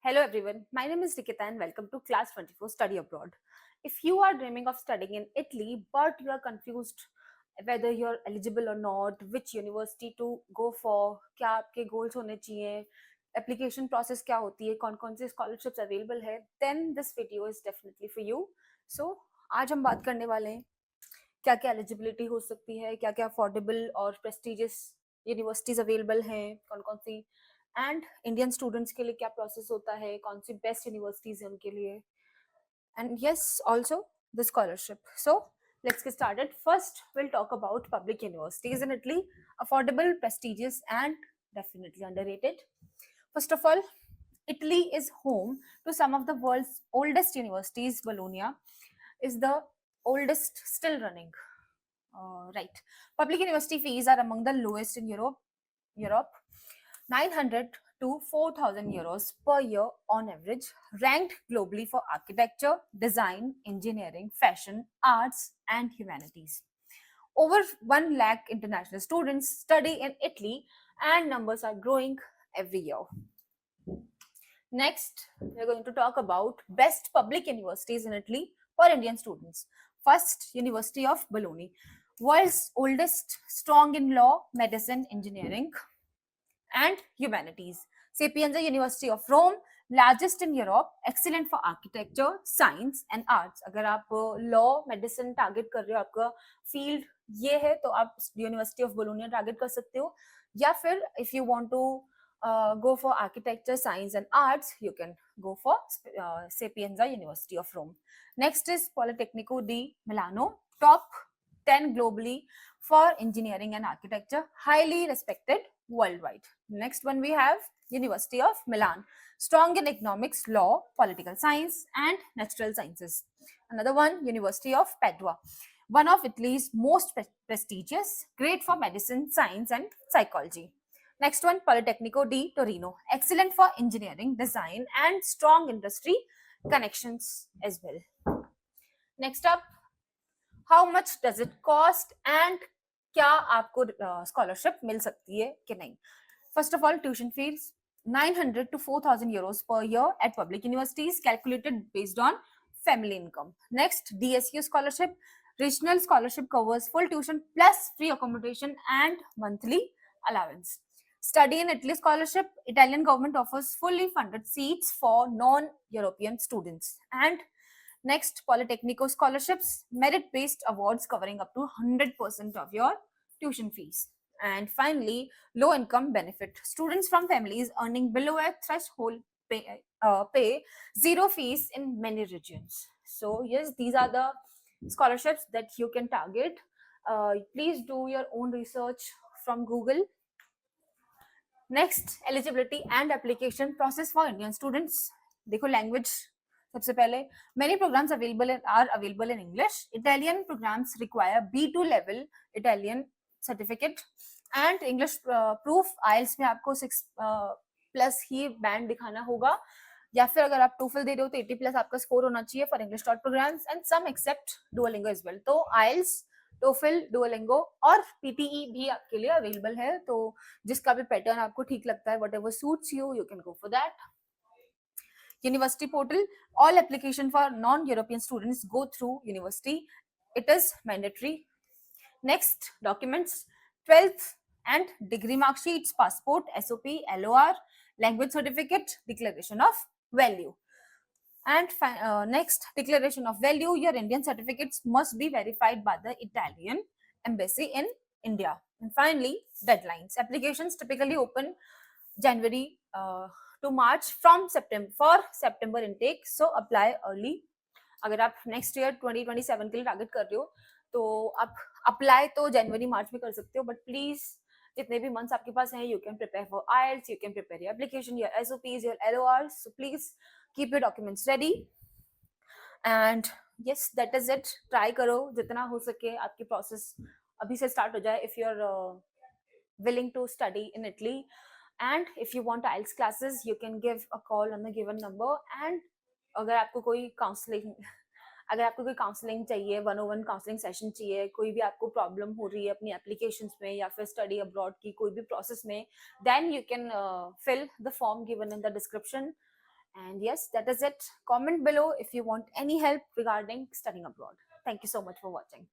Hello everyone, my name is Nikita and welcome to Class 24 Study Abroad. If you are dreaming of studying in Italy but you are confused whether you're eligible or not, which university to go for, क्या आपके goals होने चाहिए, application process क्या होती है, कौन-कौन से scholarships available है, then this video is definitely for you. So आज हम बात करने वाले हैं क्या क्या एलिजिबिलिटी हो सकती है, क्या क्या अफोर्डेबल और प्रेस्टिजियस यूनिवर्सिटीज अवेलेबल हैं, कौन कौन सी, एंड इंडियन स्टूडेंट्स के लिए क्या प्रोसेस होता है, कौन सी बेस्ट यूनिवर्सिटीज हैं उनके लिए, and yes also the scholarship. So let's get started. First we'll talk about public universities in Italy, affordable, prestigious and definitely underrated. First of all, Italy is home to some of the world's oldest universities. Bologna is the oldest still running. Right. Public university fees are among the lowest in Europe, 900 to 4,000 euros per year on average, ranked globally for architecture, design, engineering, fashion, arts, and humanities. Over 1 lakh international students study in Italy, and numbers are growing every year. Next, we're going to talk about best public universities in Italy for Indian students. First, University of Bologna, world's oldest, strong in law, medicine, engineering, and humanities. Sapienza University of Rome, largest in Europe, excellent for architecture, science and arts. अगर आप law, medicine target कर रहे हो, आपका field ये है, तो आप University of Bologna target कर सकते हो. या फिर if you want to go for architecture, science and arts, you can go for Sapienza University of Rome. Next is Politecnico di Milano, top 10 globally for engineering and architecture, highly respected worldwide. Next one we have University of Milan, strong in economics, law, political science and natural sciences. Another one, University of Padua, one of Italy's most prestigious, great for medicine, science and psychology. Next one, Politecnico di Torino, excellent for engineering, design and strong industry connections as well. Next up, how much does it cost and क्या आपको scholarship मिल सकती है कि नहीं? First of all, tuition fees 900 to 4,000 euros per year at public universities, calculated based on family income. Next, DSU scholarship, regional scholarship covers full tuition plus free accommodation and monthly allowance. Study in Italy scholarship, Italian government offers fully funded seats for non-European students. And next, Polytechnico scholarships, merit-based awards covering up to 100% of your tuition fees. And finally, low-income benefit. Students from families earning below a threshold pay zero fees in many regions. So yes, these are the scholarships that you can target. Please do your own research from Google. Next, eligibility and application process for Indian students. देखो language सबसे पहले, many programs are available in English. Italian programs require B2 level Italian certificate and English proof. IELTS में आपको 6 plus ही band दिखाना होगा, या फिर अगर आप TOEFL दे रहे हो तो 80 plus आपका score होना चाहिए for English taught programs, and some accept Duolingo as well. तो IELTS, TOEFL, Duolingo और PTE भी आपके लिए अवेलेबल है. तो जिसका भी पैटर्न आपको ठीक लगता है, whatever suits you, you can go for that. University portal, all application for non-European students go through university. It is mandatory. Next, documents, 12th and degree mark sheets, passport, SOP, LOR, language certificate, declaration of value. And next, declaration of value, your Indian certificates must be verified by the Italian embassy in India. And finally, deadlines. Applications typically open January to March from September for September intake. So apply early. अगर आप next year 2027 के लिए target कर रहे हो तो आप apply तो January March में कर सकते हो, but please जितने भी months आपके पास हैं, you can prepare for IELTS, you can prepare your application, your SOPs, your LORs. So please keep your documents ready. And yes, that is it. Try करो जितना हो सके आपकी process अभी से start हो जाए if you're willing to study in Italy. And if you want IELTS classes, you can give a call on the given number. And अगर आपको कोई काउंसलिंग चाहिए, 101 काउंसलिंग सेशन चाहिए, कोई भी आपको प्रॉब्लम हो रही है अपनी एप्लीकेशंस में या फिर स्टडी अब्रॉड की कोई भी प्रोसेस में, then you can fill the form given in the description And yes, that is it. Comment below if you want any help regarding studying abroad. Thank you so much for watching.